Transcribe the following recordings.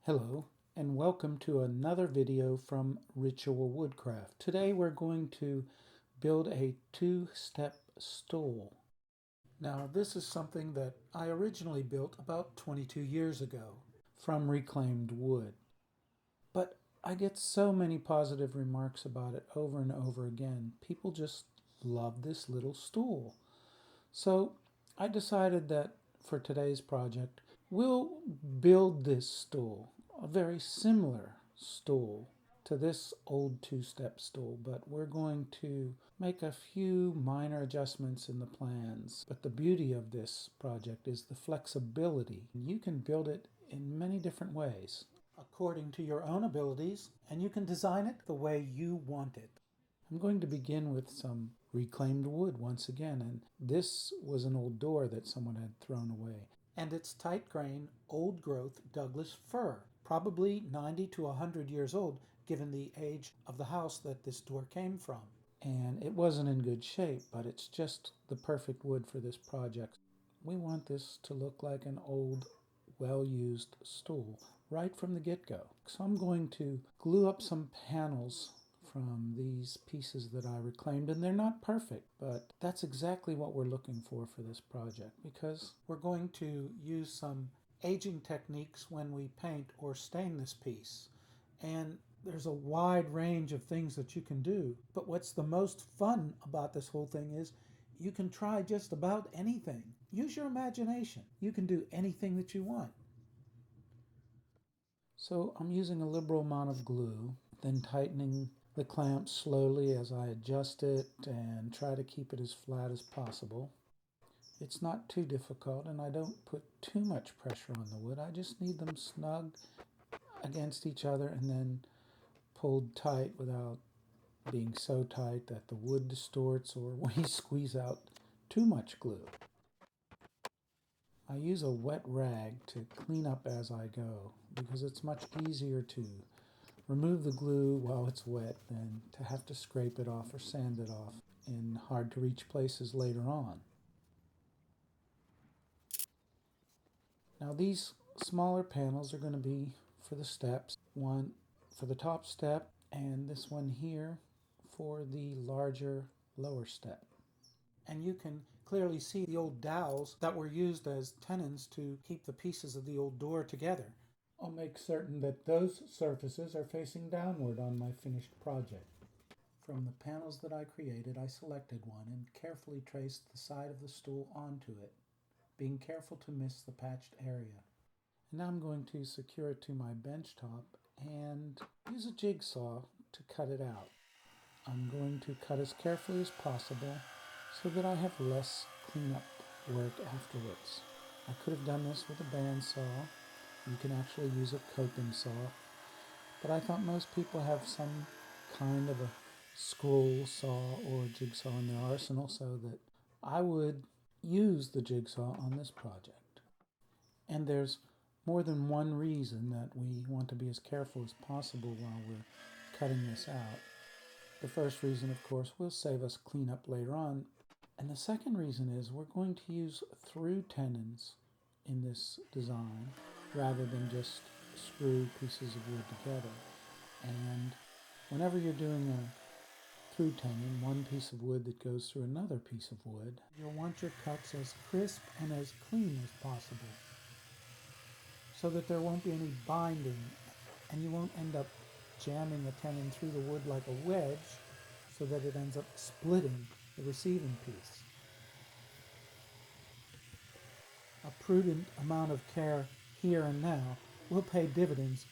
Hello and welcome to another video from Ritual Woodcraft. Today we're going to build a two-step stool. Now this is something that I originally built about 22 years ago from reclaimed wood. But I get so many positive remarks about it over and over again. People just love this little stool. So I decided that for today's project, we'll build this stool, a very similar stool to this old two-step stool, but we're going to make a few minor adjustments in the plans. But the beauty of this project is the flexibility. You can build it in many different ways, according to your own abilities, and you can design it the way you want it. I'm going to begin with some reclaimed wood once again, and this was an old door that someone had thrown away. And it's tight grain, old growth Douglas fir, probably 90 to 100 years old given the age of the house that this door came from. And it wasn't in good shape, but it's just the perfect wood for this project. We want this to look like an old, well-used stool right from the get-go. So I'm going to glue up some panels from these pieces that I reclaimed, and they're not perfect, but that's exactly what we're looking for this project, because we're going to use some aging techniques when we paint or stain this piece. And there's a wide range of things that you can do, but what's the most fun about this whole thing is you can try just about anything. Use your imagination. You can do anything that you want. So I'm using a liberal amount of glue, then tightening the clamp slowly as I adjust it and try to keep it as flat as possible. It's not too difficult, and I don't put too much pressure on the wood. I just need them snug against each other and then pulled tight without being so tight that the wood distorts or we squeeze out too much glue. I use a wet rag to clean up as I go because it's much easier to remove the glue while it's wet than to have to scrape it off or sand it off in hard to reach places later on. Now these smaller panels are going to be for the steps. One for the top step and this one here for the larger lower step. And you can clearly see the old dowels that were used as tenons to keep the pieces of the old door together. I'll make certain that those surfaces are facing downward on my finished project. From the panels that I created, I selected one and carefully traced the side of the stool onto it, being careful to miss the patched area. And now I'm going to secure it to my bench top and use a jigsaw to cut it out. I'm going to cut as carefully as possible so that I have less cleanup work afterwards. I could have done this with a bandsaw. You can actually use a coping saw, but I thought most people have some kind of a scroll saw or jigsaw in their arsenal, so that I would use the jigsaw on this project. And there's more than one reason that we want to be as careful as possible while we're cutting this out. The first reason, of course, will save us cleanup later on. And the second reason is we're going to use through tenons in this design rather than just screw pieces of wood together. And whenever you're doing a through tenon, one piece of wood that goes through another piece of wood, you'll want your cuts as crisp and as clean as possible so that there won't be any binding and you won't end up jamming the tenon through the wood like a wedge so that it ends up splitting the receiving piece. A prudent amount of care here and now will pay dividends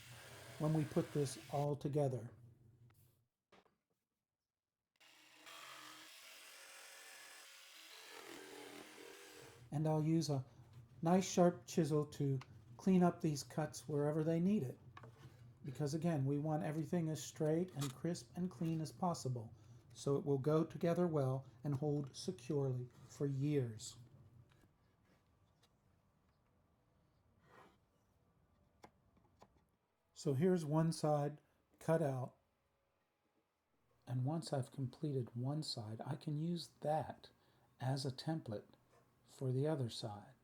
when we put this all together. And I'll use a nice sharp chisel to clean up these cuts wherever they need it. Because again, we want everything as straight and crisp and clean as possible, so it will go together well and hold securely for years. So here's one side cut out, and once I've completed one side, I can use that as a template for the other side.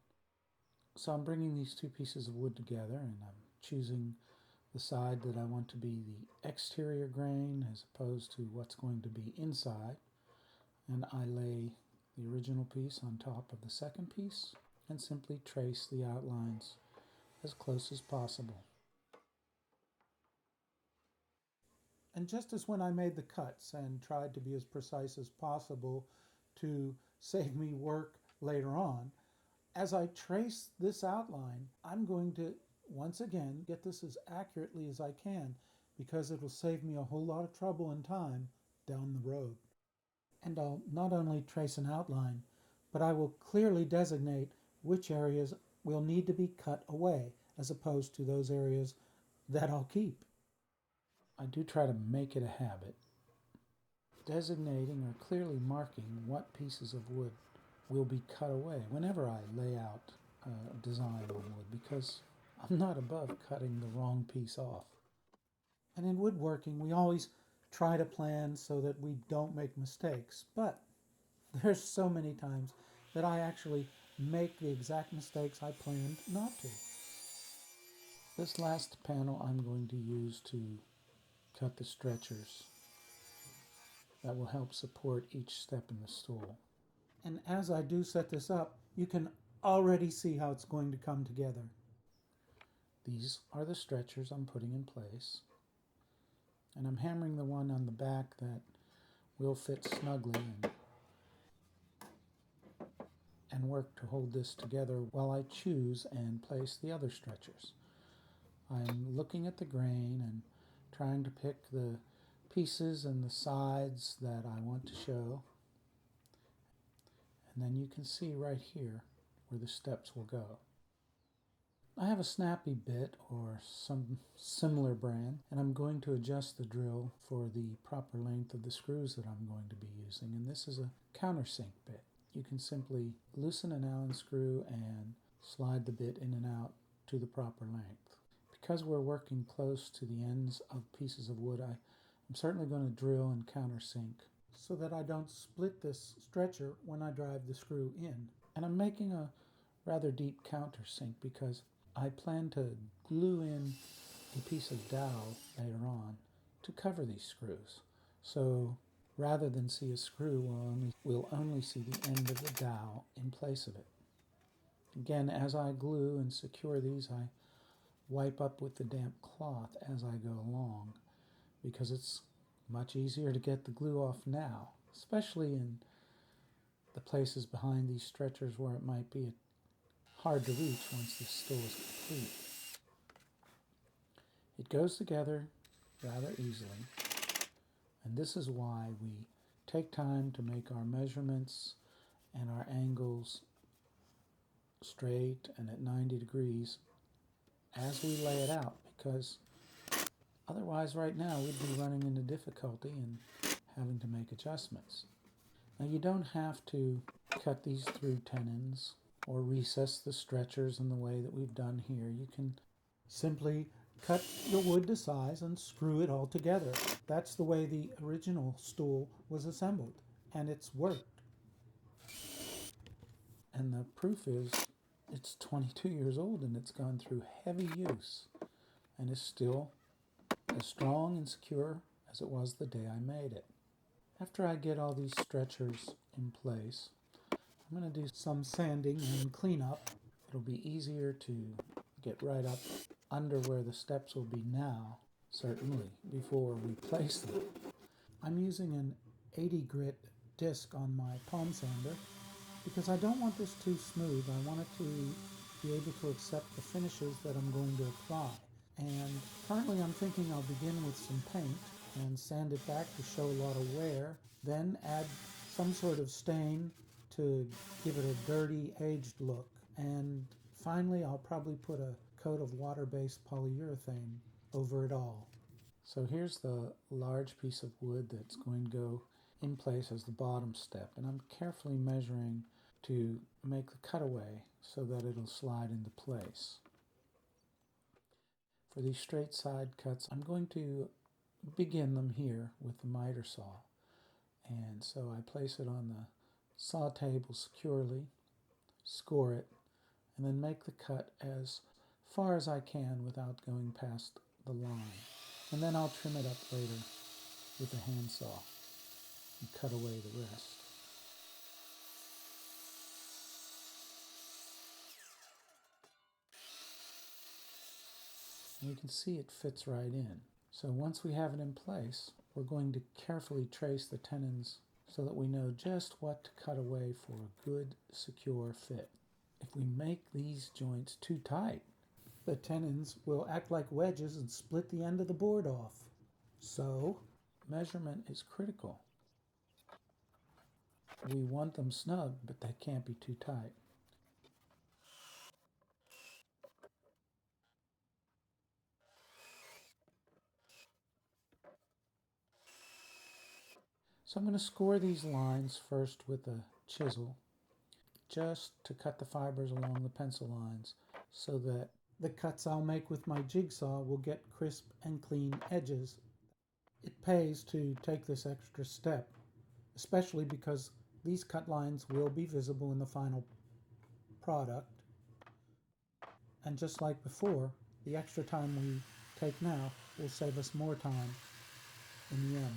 So I'm bringing these two pieces of wood together, and I'm choosing the side that I want to be the exterior grain as opposed to what's going to be inside. And I lay the original piece on top of the second piece and simply trace the outlines as close as possible. And just as when I made the cuts and tried to be as precise as possible to save me work later on, as I trace this outline, I'm going to once again get this as accurately as I can because it'll save me a whole lot of trouble and time down the road. And I'll not only trace an outline, but I will clearly designate which areas will need to be cut away as opposed to those areas that I'll keep. I do try to make it a habit, designating or clearly marking what pieces of wood will be cut away whenever I lay out a design on wood, because I'm not above cutting the wrong piece off. And in woodworking, we always try to plan so that we don't make mistakes, but there's so many times that I actually make the exact mistakes I planned not to. This last panel I'm going to use to cut the stretchers that will help support each step in the stool. And as I do set this up, you can already see how it's going to come together. These are the stretchers I'm putting in place. And I'm hammering the one on the back that will fit snugly and work to hold this together while I choose and place the other stretchers. I'm looking at the grain and trying to pick the pieces and the sides that I want to show. And then you can see right here where the steps will go. I have a snappy bit or some similar brand, and I'm going to adjust the drill for the proper length of the screws that I'm going to be using. And this is a countersink bit. You can simply loosen an Allen screw and slide the bit in and out to the proper length. Because we're working close to the ends of pieces of wood, I'm certainly going to drill and countersink so that I don't split this stretcher when I drive the screw in. And I'm making a rather deep countersink because I plan to glue in a piece of dowel later on to cover these screws. So rather than see a screw, we'll only see the end of the dowel in place of it. Again, as I glue and secure these, I wipe up with the damp cloth as I go along because it's much easier to get the glue off now, especially in the places behind these stretchers where it might be hard to reach once the stool is complete. It goes together rather easily, and this is why we take time to make our measurements and our angles straight and at 90 degrees as we lay it out, because otherwise right now we'd be running into difficulty and having to make adjustments. Now you don't have to cut these through tenons or recess the stretchers in the way that we've done here. You can simply cut your wood to size and screw it all together. That's the way the original stool was assembled, and it's worked. And the proof is it's 22 years old and it's gone through heavy use and is still as strong and secure as it was the day I made it. After I get all these stretchers in place, I'm going to do some sanding and cleanup. It'll be easier to get right up under where the steps will be now, certainly, before we place them. I'm using an 80 grit disc on my palm sander because I don't want this too smooth. I want it to be able to accept the finishes that I'm going to apply. And currently I'm thinking I'll begin with some paint and sand it back to show a lot of wear, then add some sort of stain to give it a dirty, aged look. And finally I'll probably put a coat of water-based polyurethane over it all. So here's the large piece of wood that's going to go in place as the bottom step, and I'm carefully measuring to make the cutaway so that it'll slide into place. For these straight side cuts, I'm going to begin them here with the miter saw. And so I place it on the saw table securely, score it, and then make the cut as far as I can without going past the line. And then I'll trim it up later with a handsaw and cut away the rest. And you can see it fits right in. So once we have it in place, we're going to carefully trace the tenons so that we know just what to cut away for a good, secure fit. If we make these joints too tight, the tenons will act like wedges and split the end of the board off. So, measurement is critical. We want them snug, but they can't be too tight. So I'm going to score these lines first with a chisel, just to cut the fibers along the pencil lines so that the cuts I'll make with my jigsaw will get crisp and clean edges. It pays to take this extra step, especially because these cut lines will be visible in the final product. And just like before, the extra time we take now will save us more time in the end.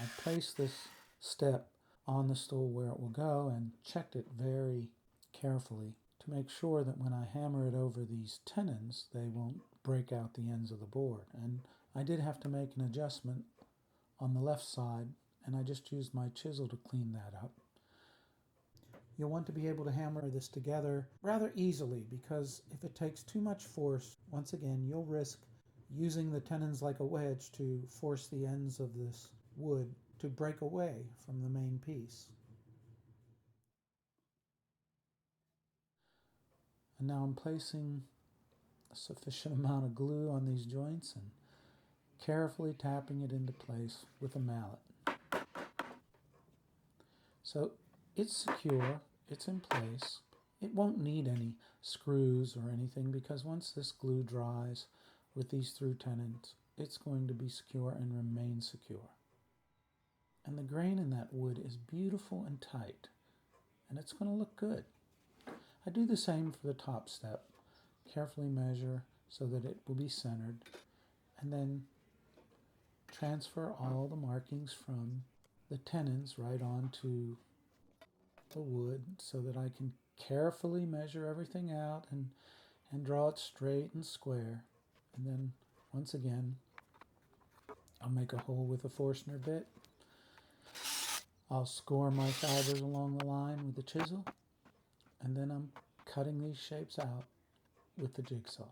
I placed this step on the stool where it will go and checked it very carefully to make sure that when I hammer it over these tenons, they won't break out the ends of the board. And I did have to make an adjustment on the left side, and I just used my chisel to clean that up. You'll want to be able to hammer this together rather easily, because if it takes too much force, once again, you'll risk using the tenons like a wedge to force the ends of this wood to break away from the main piece. And now I'm placing a sufficient amount of glue on these joints and carefully tapping it into place with a mallet. So it's secure, it's in place. It won't need any screws or anything, because once this glue dries with these through tenons, it's going to be secure and remain secure. And the grain in that wood is beautiful and tight, and it's going to look good. I do the same for the top step. Carefully measure so that it will be centered, and then transfer all the markings from the tenons right onto the wood so that I can carefully measure everything out and draw it straight and square. And then once again, I'll make a hole with a Forstner bit. I'll score my fibers along the line with the chisel, and then I'm cutting these shapes out with the jigsaw.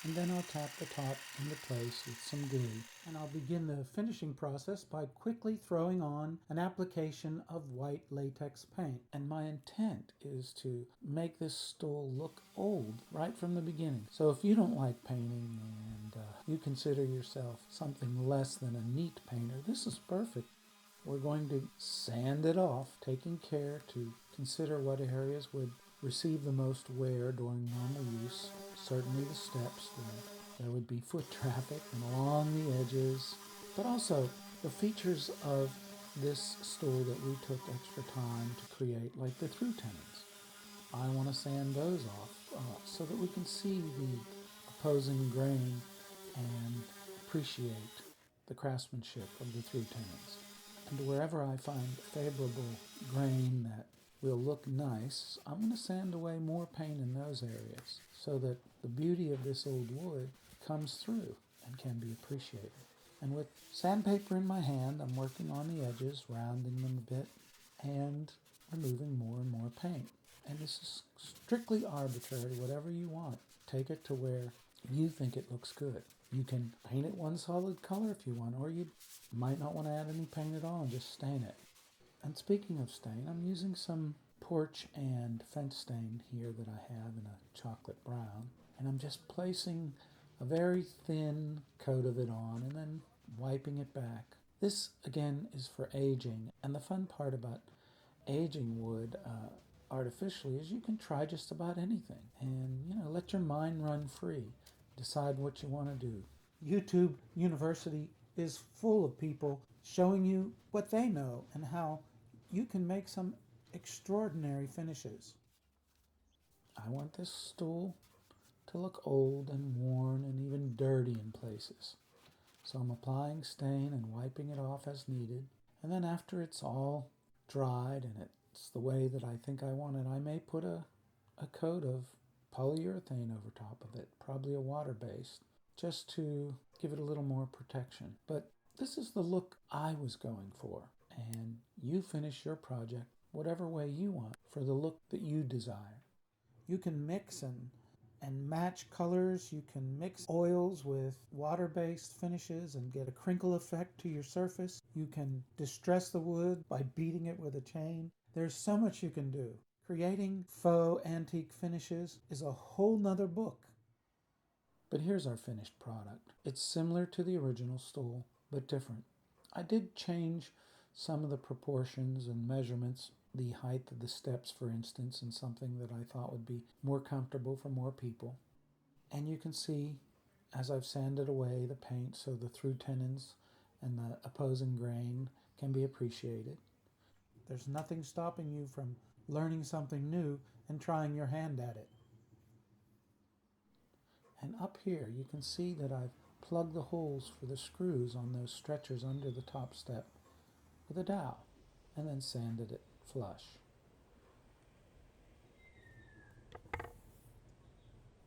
And then I'll tap the top into place with some glue. And I'll begin the finishing process by quickly throwing on an application of white latex paint. And my intent is to make this stool look old right from the beginning. So if you don't like painting and you consider yourself something less than a neat painter, this is perfect. We're going to sand it off, taking care to consider what areas would receive the most wear during normal use. Certainly the steps, there would be foot traffic, and along the edges, but also the features of this stool that we took extra time to create, like the through tenons. I want to sand those off so that we can see the opposing grain and appreciate the craftsmanship of the through tenons. And wherever I find favorable grain that will look nice, I'm going to sand away more paint in those areas so that the beauty of this old wood comes through and can be appreciated. And with sandpaper in my hand, I'm working on the edges, rounding them a bit, and removing more and more paint. And this is strictly arbitrary, whatever you want. Take it to where you think it looks good. You can paint it one solid color if you want, or you might not want to add any paint at all and just stain it. And speaking of stain, I'm using some porch and fence stain here that I have in a chocolate brown. And I'm just placing a very thin coat of it on and then wiping it back. This, again, is for aging. And the fun part about aging wood artificially is you can try just about anything. And, let your mind run free. Decide what you want to do. YouTube University is full of people showing you what they know and how you can make some extraordinary finishes. I want this stool to look old and worn and even dirty in places. So I'm applying stain and wiping it off as needed. And then after it's all dried and it's the way that I think I want it, I may put a coat of polyurethane over top of it, probably a water-based, just to give it a little more protection. But this is the look I was going for, and you finish your project whatever way you want for the look that you desire. You can mix and match colors. You can mix oils with water-based finishes and get a crinkle effect to your surface. You can distress the wood by beating it with a chain. There's so much you can do. Creating faux antique finishes is a whole nother book. But here's our finished product. It's similar to the original stool, but different. I did change some of the proportions and measurements, the height of the steps, for instance, and something that I thought would be more comfortable for more people. And you can see, as I've sanded away the paint so the through tenons and the opposing grain can be appreciated. There's nothing stopping you from learning something new and trying your hand at it. And up here you can see that I've plugged the holes for the screws on those stretchers under the top step with a dowel and then sanded it flush.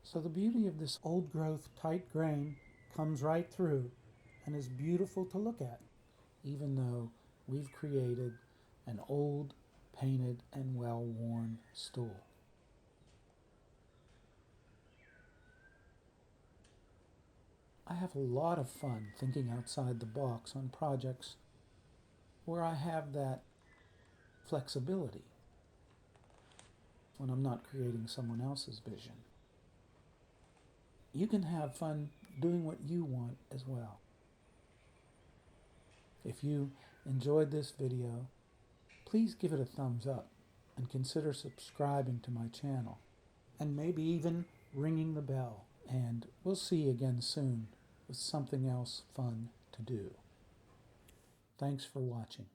So the beauty of this old growth tight grain comes right through and is beautiful to look at, even though we've created an old, painted, and well-worn stool. I have a lot of fun thinking outside the box on projects where I have that flexibility when I'm not creating someone else's vision. You can have fun doing what you want as well. If you enjoyed this video, please give it a thumbs up and consider subscribing to my channel and maybe even ringing the bell. And we'll see you again soon with something else fun to do. Thanks for watching.